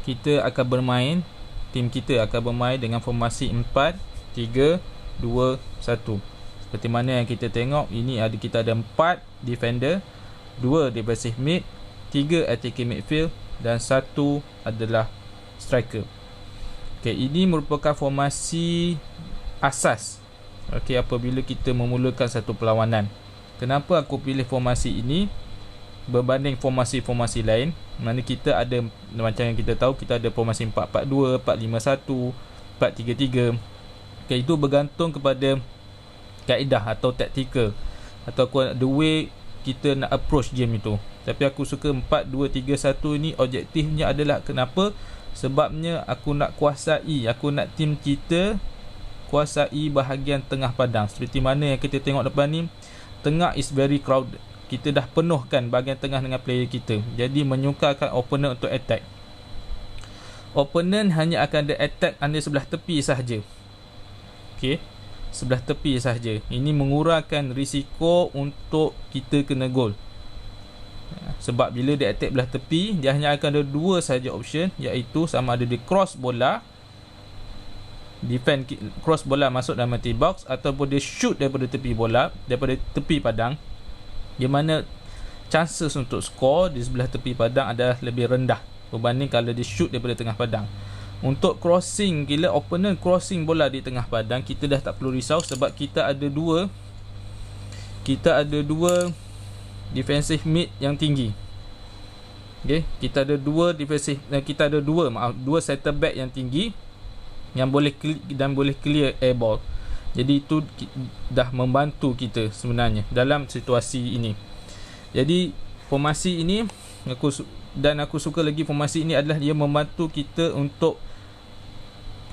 kita akan bermain, tim kita akan bermain dengan formasi 4, 3, 2, 1. Seperti mana yang kita tengok, ini kita ada 4 defender, 2 defensive mid, 3 attacking midfield dan 1 adalah striker. Okay, ini merupakan formasi asas apabila kita memulakan satu perlawanan. Kenapa aku pilih formasi ini berbanding formasi-formasi lain? Mana kita ada, macam yang kita tahu, kita ada formasi 4-4-2, 4-5-1, 4-3-3. Okay, itu bergantung kepada kaedah atau taktikal atau the way kita nak approach game itu. Tapi aku suka 4-2-3-1 ni. Objektifnya adalah kenapa? Sebabnya aku nak nak tim kita kuasai bahagian tengah padang. Seperti mana yang kita tengok depan ni, tengah is very crowded. Kita dah penuhkan bahagian tengah dengan player kita, jadi menyukarkan opponent untuk attack. Opponent hanya akan ada attack anda sebelah tepi sahaja. Okay, sebelah tepi sahaja. Ini mengurangkan risiko untuk kita kena gol. Sebab bila dia attack belah tepi, dia hanya akan ada 2 sahaja option, iaitu sama ada dia cross bola, defend cross bola masuk dalam penalty box, ataupun dia shoot daripada tepi bola, daripada tepi padang, di mana chances untuk skor di sebelah tepi padang adalah lebih rendah berbanding kalau dia shoot daripada tengah padang. Untuk crossing, bila opponent crossing bola di tengah padang, kita dah tak perlu risau sebab kita ada dua defensive mid yang tinggi. Okay, kita ada dua center back yang tinggi yang boleh clear air ball. Jadi itu dah membantu kita sebenarnya dalam situasi ini. Jadi formasi ini aku suka lagi, formasi ini adalah dia membantu kita untuk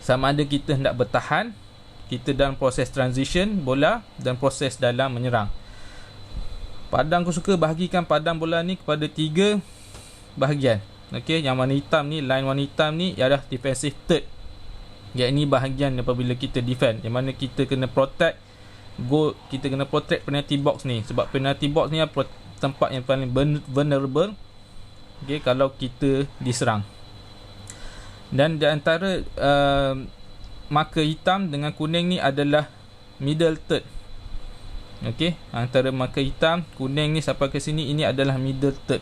sama ada kita hendak bertahan, kita dalam proses transition bola dan proses dalam menyerang. Padang aku suka bahagikan padang bola ni kepada 3 bahagian. Okey, yang warna hitam ni, line warna hitam ni ialah defensive third. Ya, ini bahagian apabila kita defend, yang mana kita kena protect goal, kita kena protect penalty box ni, sebab penalty box ni adalah tempat yang paling vulnerable. Okey, kalau kita diserang. Dan di antara marker hitam dengan kuning ni adalah middle third. Okey, antara marker hitam, kuning ni sampai ke sini, ini adalah middle third.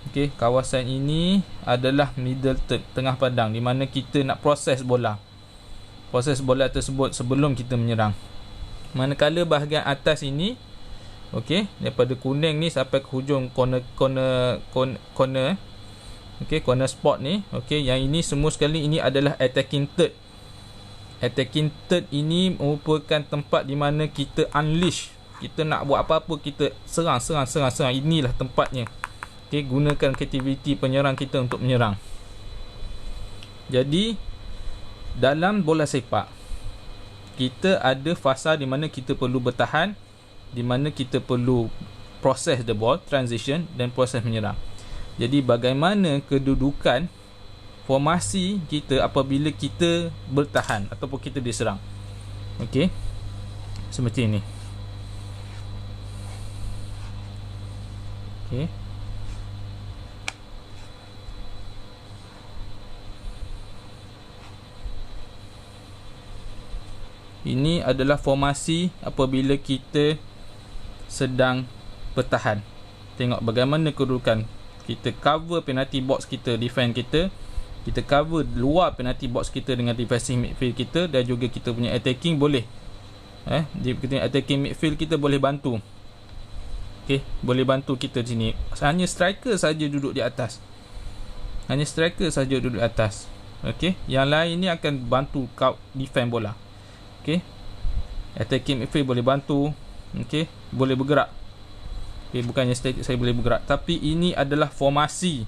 Okey, kawasan ini adalah middle third, tengah padang, di mana kita nak proses bola tersebut sebelum kita menyerang. Manakala bahagian atas ini, okey, daripada kuning ni sampai ke hujung corner okey, corner spot ni, okey, yang ini semua sekali ini adalah attacking third. Attacking third ini merupakan tempat di mana kita unleash, kita nak buat apa-apa, kita serang. Inilah tempatnya. Okay, gunakan kreativiti penyerang kita untuk menyerang. Jadi dalam bola sepak, kita ada fasa di mana kita perlu bertahan, di mana kita perlu proses the ball, transition, dan proses menyerang. Jadi bagaimana kedudukan formasi kita apabila kita bertahan ataupun kita diserang? Okey, seperti ini. Okey, ini adalah formasi apabila kita sedang bertahan. Tengok bagaimana kedudukan. Kita cover penalty box kita, defend kita cover luar penalty box kita dengan defensive midfield kita, dan juga kita punya attacking boleh kita attacking midfield kita boleh bantu. Okey, boleh bantu kita di sini. Hanya striker saja duduk di atas. Okey, yang lain ni akan bantu kau defend bola. Okey, attacking midfield boleh bantu. Okey, boleh bergerak. Okey, bukannya saya boleh bergerak, tapi ini adalah formasi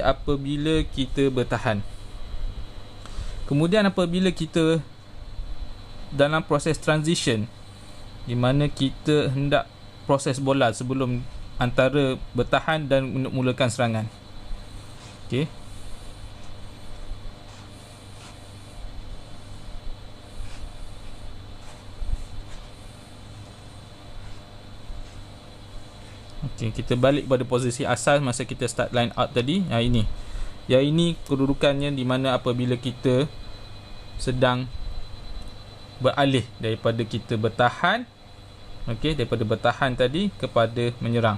apabila kita bertahan. Kemudian apabila kita dalam proses transition, di mana kita hendak proses bola sebelum antara bertahan dan mulakan serangan. Okey, kita balik pada posisi asal masa kita start line out tadi. Ini Yang ini kedudukannya di mana apabila kita sedang beralih daripada kita bertahan, okey, daripada bertahan tadi kepada menyerang.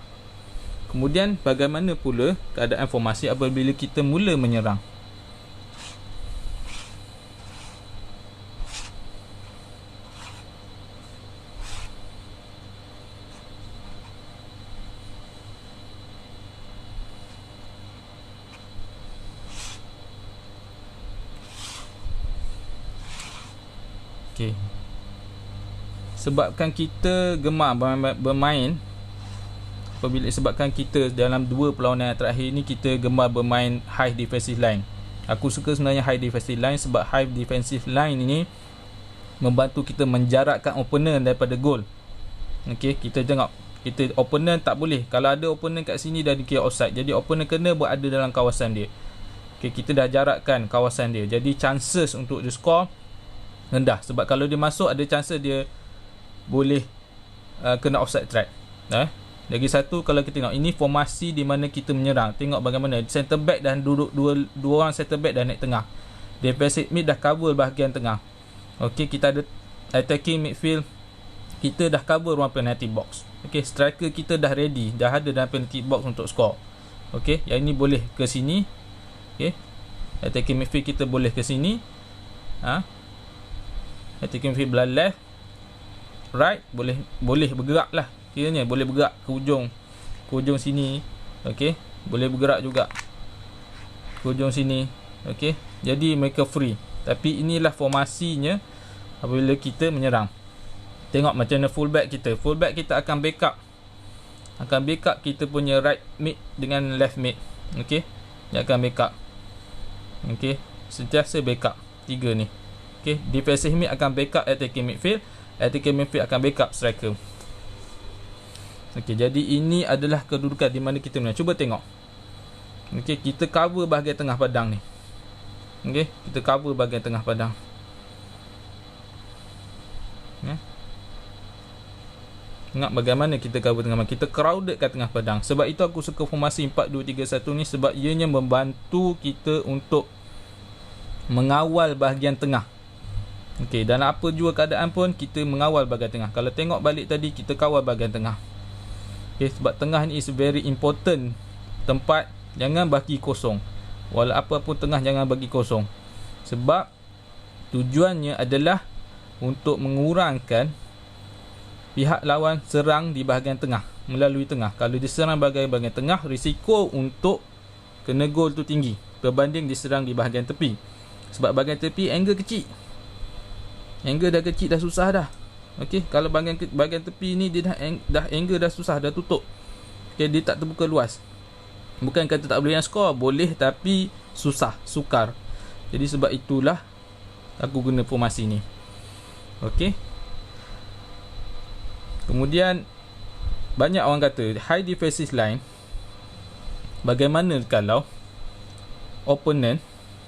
Kemudian bagaimana pula keadaan formasi apabila kita mula menyerang? Okay. Sebabkan kita gemar bermain, apabila sebabkan kita dalam 2 perlawanan yang terakhir ni kita gemar bermain high defensive line. Aku suka sebenarnya high defensive line sebab high defensive line ini membantu kita menjarakkan opponent daripada gol. Okey, kita tengok, kita opponent tak boleh. Kalau ada opponent kat sini dah dikira offside. Jadi opponent kena berada dalam kawasan dia. Okey, kita dah jarakkan kawasan dia. Jadi chances untuk dia score rendah. Sebab kalau dia masuk ada chances dia boleh kena offside trap. Lagi satu, kalau kita tengok ini formasi di mana kita menyerang. Tengok bagaimana center back dan duduk dua orang center back dah naik tengah. Defensive mid dah cover bahagian tengah. Okey, kita ada attacking midfield. Kita dah cover ruang penalty box. Okey, striker kita dah ready, dah ada dalam penalty box untuk score. Okey, yang ini boleh ke sini. Okey. Attacking midfield kita boleh ke sini. Attacking midfield belah left, right, boleh bergerak lah. Kiranya boleh bergerak ke ujung sini. Okey, boleh bergerak juga ke ujung sini. Okey, jadi mereka free. Tapi inilah formasinya apabila kita menyerang. Tengok macam mana fullback kita akan backup kita punya right mid dengan left mid. Okey, dia akan backup. Okey, sentiasa backup 3 ni. Okey, defensive mid akan backup attacking midfield akan backup striker. Okey, jadi ini adalah kedudukan di mana kita menang. Cuba tengok. Okey, kita cover bahagian tengah padang ni. Okey, kita cover bahagian tengah padang. Ingat bagaimana kita cover tengah padang. Kita crowded kat tengah padang. Sebab itu aku suka formasi 4-2-3-1 ni, sebab ianya membantu kita untuk mengawal bahagian tengah. Okey, dalam apa jua keadaan pun kita mengawal bahagian tengah. Kalau tengok balik tadi, kita kawal bahagian tengah. Okey, sebab tengah ni is very important tempat. Jangan bagi kosong. Walau apa pun tengah, jangan bagi kosong. Sebab tujuannya adalah untuk mengurangkan pihak lawan serang di bahagian tengah, melalui tengah. Kalau diserang bahagian tengah, risiko untuk kena gol tu tinggi berbanding diserang di bahagian tepi. Sebab bahagian tepi angle kecil. Angle dah kecil, dah susah dah. Okey, kalau bahagian tepi ni dia dah angle dah susah, dah tutup. Okey, dia tak terbuka luas. Bukan kata tak boleh skor, boleh, tapi susah, sukar. Jadi sebab itulah aku guna formasi ni. Okey. Kemudian banyak orang kata high defensive line, bagaimana kalau opponent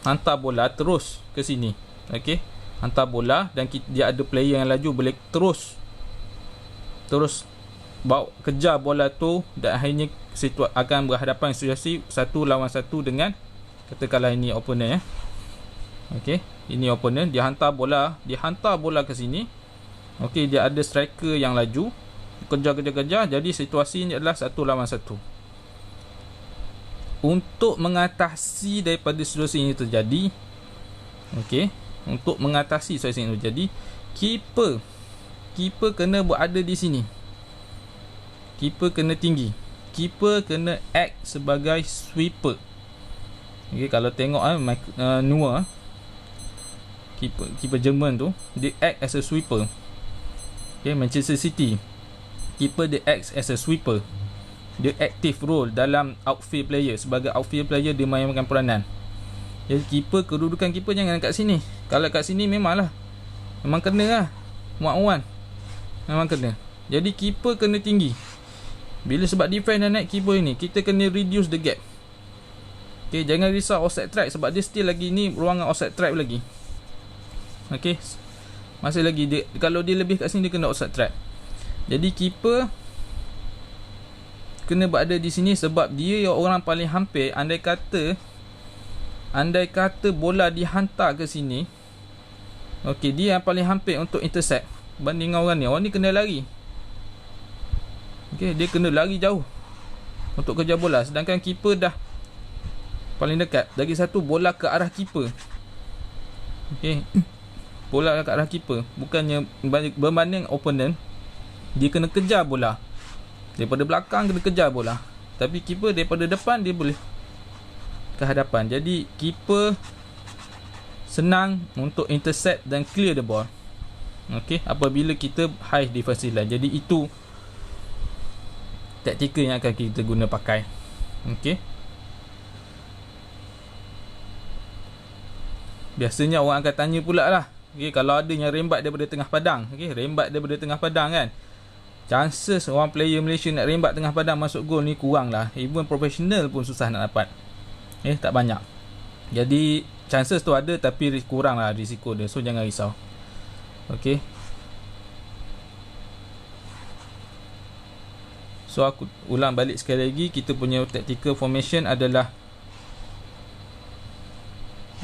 hantar bola terus ke sini. Okey, hantar bola dan dia ada player yang laju, boleh terus bawa kejar bola tu, dan akhirnya akan berhadapan situasi 1 lawan 1 dengan, katakanlah ini opponent. Okey, ini opponent, dia hantar bola ke sini. Okey, dia ada striker yang laju, kejar. Jadi situasi ini adalah 1 lawan 1. Untuk mengatasi daripada situasi ini terjadi, okey, untuk mengatasi situasi ini terjadi, keeper kena berada di sini. Keeper kena tinggi. Keeper kena act sebagai sweeper. Okey, kalau tengok Neuer, keeper Jerman tu, dia act as a sweeper. Okay, Manchester City, keeper dia acts as a sweeper. Dia active role dalam outfield player. Sebagai outfield player, dia mainkan peranan. Jadi kedudukan keeper jangan kat sini. Kalau kat sini memang kena lah, muat-muat, memang kena. Jadi keeper kena tinggi. Bila sebab defense dah naik keeper ni, kita kena reduce the gap. Okay, jangan risau offside trap, sebab dia still lagi ni ruangan offside trap lagi. Okay, masih lagi kalau dia lebih kat sini, dia kena offside trap. Jadi keeper kena berada di sini sebab dia yang orang paling hampir. Andai kata andai kata bola dihantar ke sini, okey, dia yang paling hampir untuk intercept banding dengan orang ni kena lari. Okey, dia kena lari jauh untuk kejar bola, sedangkan keeper dah paling dekat. Lagi satu, bola ke arah keeper. Okey, bola ke arah keeper, bukannya berbanding opponent, dia kena kejar bola daripada belakang, kena kejar bola. Tapi keeper daripada depan dia boleh ke hadapan. Jadi keeper senang untuk intercept dan clear the ball, okey, apabila kita high defensive line. Jadi itu taktikal yang akan kita guna pakai. Okey, biasanya orang akan tanya pula lah, okey, kalau ada yang rembat daripada tengah padang, okey, rembat daripada tengah padang kan, chances orang player Malaysia nak rembat tengah padang masuk gol ni kurang lah. Even professional pun susah nak dapat, tak banyak. Jadi chances tu ada, tapi kurang lah risiko dia, so jangan risau. Okey, so aku ulang balik sekali lagi, kita punya tactical formation adalah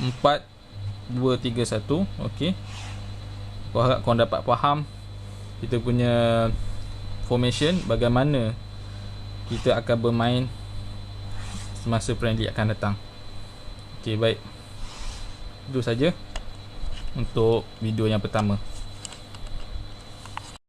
4-2-3-1. Okey, aku harap korang dapat faham kita punya formation, bagaimana kita akan bermain semasa friendly akan datang. Okey, baik, itu saja untuk video yang pertama.